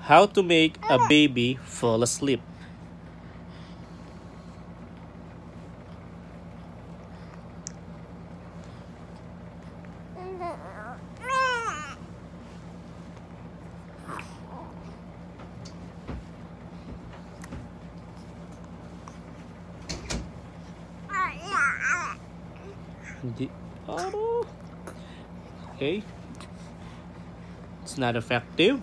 How to make a baby fall asleep. Oh, okay, it's not effective.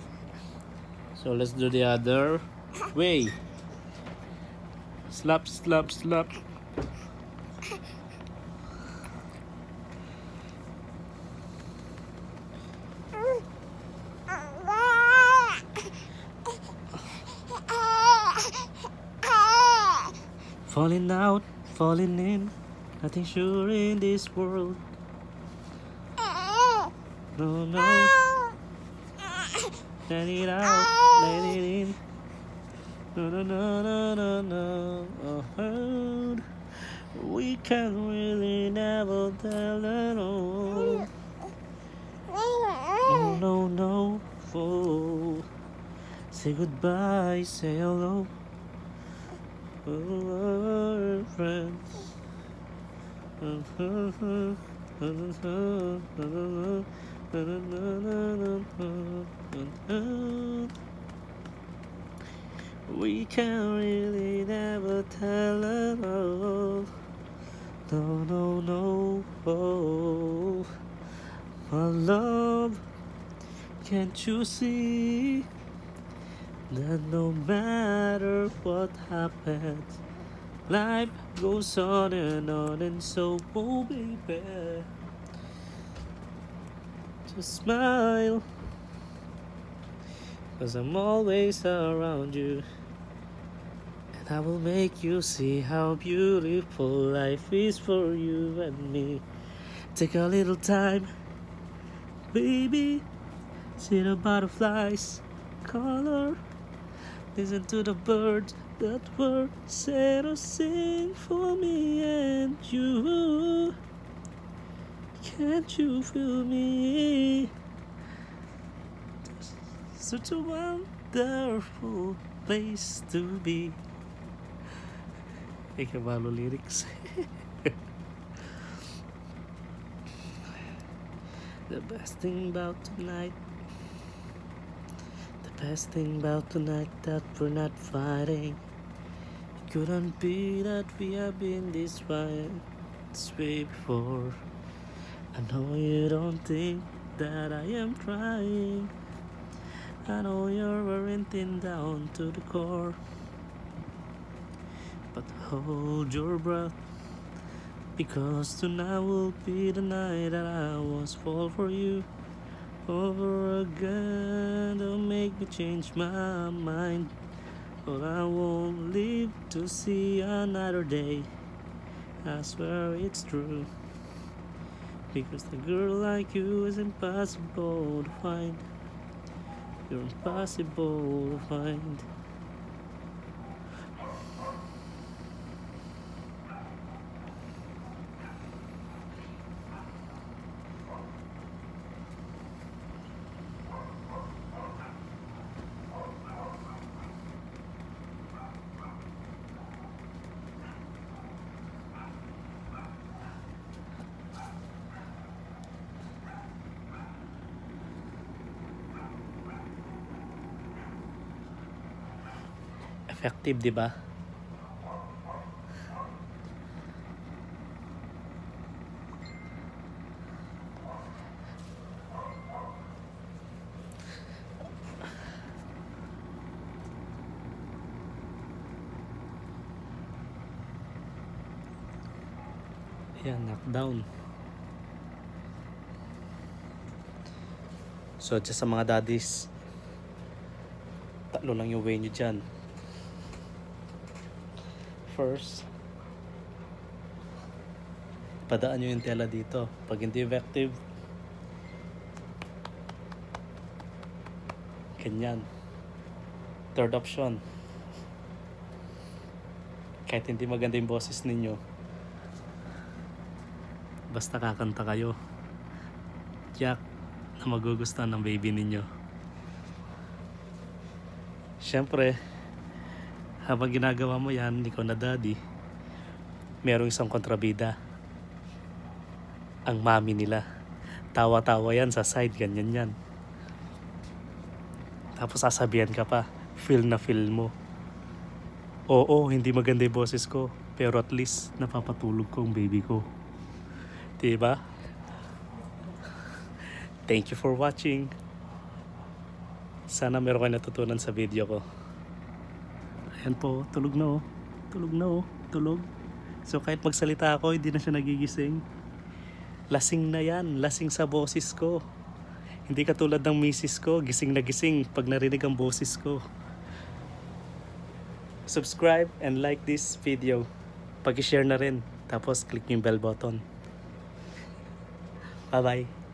So let's do the other way. Slap, slap, slap. Falling out, falling in, nothing sure in this world. No, no. Let it out, let it in. No, no, no, no, no, no. Oh, we can really never tell at all. No, no, no. Oh, say goodbye, say hello. Oh, friends. We can really never tell at all. No, no, no. Oh, my love, can't you see that no matter what happens, life goes on, and so, oh baby, just smile, 'cause I'm always around you, and I will make you see how beautiful life is for you and me. Take a little time, baby, see the butterflies color, listen to the birds that were said to sing for me and you. Can't you feel me? Such a wonderful place to be. Hey, kabalo lyrics. The best thing about tonight, the best thing about tonight, that we're not fighting. It couldn't be that we have been this way before. I know you don't think that I am trying. I know you're wearing down to the core, but hold your breath, because tonight will be the night that I was fall for you over again. Don't make me change my mind, but I won't live to see another day. I swear it's true, because the girl like you is impossible to find. You're impossible to find. Effective, di ba? Ayan, knockdown. So, just sa mga daddies, tatlo lang yung way nyo dyan. First, padaan nyo yung tela dito. Pag hindi effective, ganyan. Third option, kahit hindi maganda yung boses ninyo, basta kakanta kayo, tiyak na magugustuhan ng baby ninyo. Siyempre, habang ginagawa mo yan, ikaw na daddy, merong isang kontrabida. Ang mami nila. Tawa-tawa yan sa side, ganyan yan. Tapos sasabihan ka pa, feel na feel mo. Oo, hindi maganda yung boses ko, pero at least napapatulog ko ang baby ko. Diba? Thank you for watching. Sana meron kayo natutunan sa video ko. Ayan po, tulog na oh. Tulog na oh, tulog. So kahit magsalita ako, hindi na siya nagigising. Lasing na yan, lasing sa boses ko. Hindi katulad ng misis ko, gising na gising pag narinig ang boses ko. Subscribe and like this video. Pag-share na rin, tapos click yung bell button. Bye-bye.